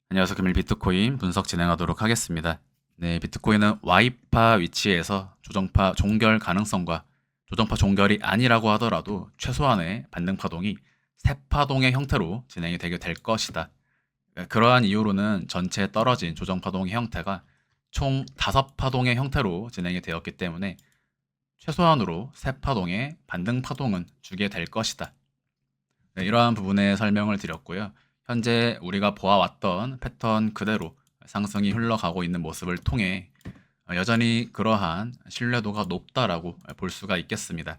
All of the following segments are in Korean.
안녕하세요. 금일 비트코인 분석 진행하도록 하겠습니다. 네, 비트코인은 Y파 위치에서 조정파 종결 가능성과 조정파 종결이 아니라고 하더라도 최소한의 반등 파동이 세파동의 형태로 진행이 되게 될 것이다. 그러한 이유로는 전체 떨어진 조정 파동의 형태가 총 5파동의 형태로 진행이 되었기 때문에 최소한으로 세파동의 반등 파동은 주게 될 것이다. 네, 이러한 부분에 설명을 드렸고요. 현재 우리가 보아왔던 패턴 그대로 상승이 흘러가고 있는 모습을 통해 여전히 그러한 신뢰도가 높다라고 볼 수가 있겠습니다.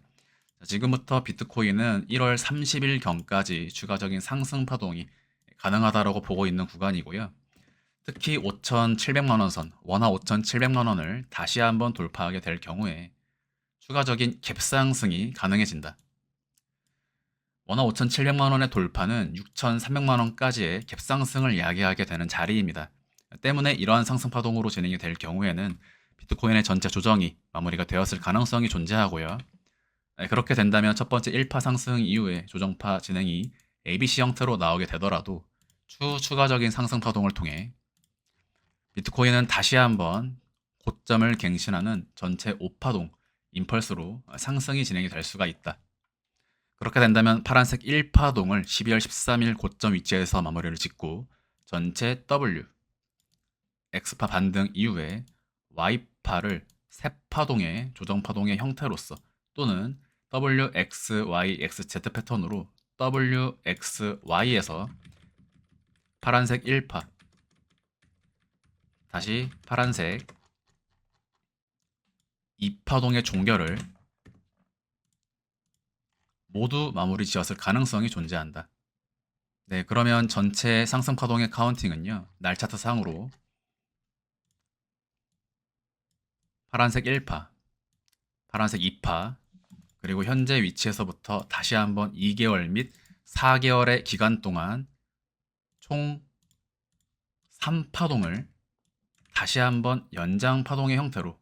지금부터 비트코인은 1월 30일경까지 추가적인 상승 파동이 가능하다라고 보고 있는 구간이고요. 특히 5,700만 원 선, 원화 5,700만 원을 다시 한번 돌파하게 될 경우에 추가적인 갭상승이 가능해진다. 원화 5,700만 원의 돌파는 6,300만 원까지의 갭상승을 이야기하게 되는 자리입니다. 때문에 이러한 상승 파동으로 진행이 될 경우에는 비트코인의 전체 조정이 마무리가 되었을 가능성이 존재하고요. 그렇게 된다면 첫 번째 1파 상승 이후에 조정파 진행이 ABC 형태로 나오게 되더라도 추가적인 상승 파동을 통해 비트코인은 다시 한번 고점을 갱신하는 전체 5파동 임펄스로 상승이 진행이 될 수가 있다. 그렇게 된다면 파란색 1파동을 12월 13일 고점 위치에서 마무리를 짓고 전체 W, X파 반등 이후에 Y파를 세파동의 조정파동의 형태로서 또는 WXYXZ 패턴으로 WXY에서 파란색 1파, 다시 파란색 2파동의 종결을 모두 마무리 지었을 가능성이 존재한다. 네, 그러면 전체 상승 파동의 카운팅은요. 날 차트 상으로 파란색 1파, 파란색 2파, 그리고 현재 위치에서부터 다시 한번 2개월 및 4개월의 기간 동안 총 3파동을 다시 한번 연장 파동의 형태로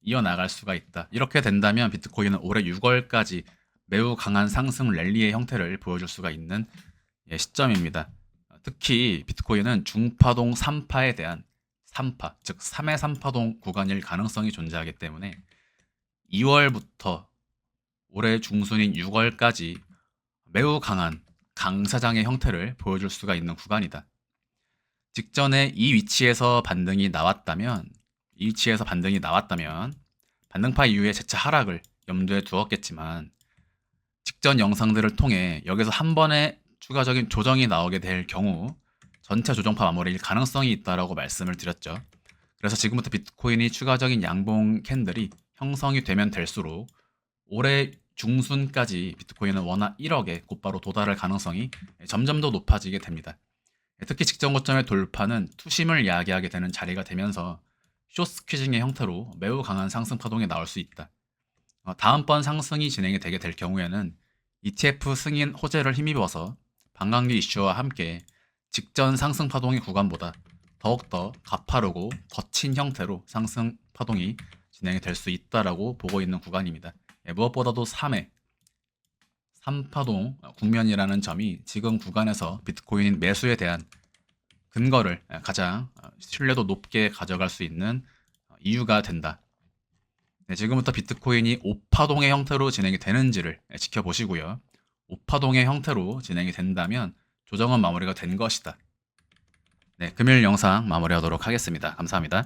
이어나갈 수가 있다. 이렇게 된다면 비트코인은 올해 6월까지 매우 강한 상승 랠리의 형태를 보여줄 수가 있는 시점입니다. 특히 비트코인은 중파동 3파에 대한 3파, 즉 3의 3파동 구간일 가능성이 존재하기 때문에 2월부터 올해 중순인 6월까지 매우 강한 강사장의 형태를 보여줄 수가 있는 구간이다. 직전에 이 위치에서 반등이 나왔다면 반등파 이후에 재차 하락을 염두에 두었겠지만 직전 영상들을 통해 여기서 한 번에 추가적인 조정이 나오게 될 경우 전체 조정파 마무리일 가능성이 있다라고 말씀을 드렸죠. 그래서 지금부터 비트코인이 추가적인 양봉 캔들이 형성이 되면 될수록 올해 중순까지 비트코인은 원화 1억에 곧바로 도달할 가능성이 점점 더 높아지게 됩니다. 특히 직전 고점의 돌파는 투심을 이야기하게 되는 자리가 되면서 숏 스퀴징의 형태로 매우 강한 상승 파동이 나올 수 있다. 다음번 상승이 진행이 되게 될 경우에는 ETF 승인 호재를 힘입어서 반감기 이슈와 함께 직전 상승 파동의 구간보다 더욱더 가파르고 거친 형태로 상승 파동이 진행이 될 수 있다라고 보고 있는 구간입니다. 무엇보다도 3파동 국면이라는 점이 지금 구간에서 비트코인 매수에 대한 근거를 가장 신뢰도 높게 가져갈 수 있는 이유가 된다. 네, 지금부터 비트코인이 5파동의 형태로 진행이 되는지를 지켜보시고요. 5파동의 형태로 진행이 된다면 조정은 마무리가 된 것이다. 네, 금일 영상 마무리하도록 하겠습니다. 감사합니다.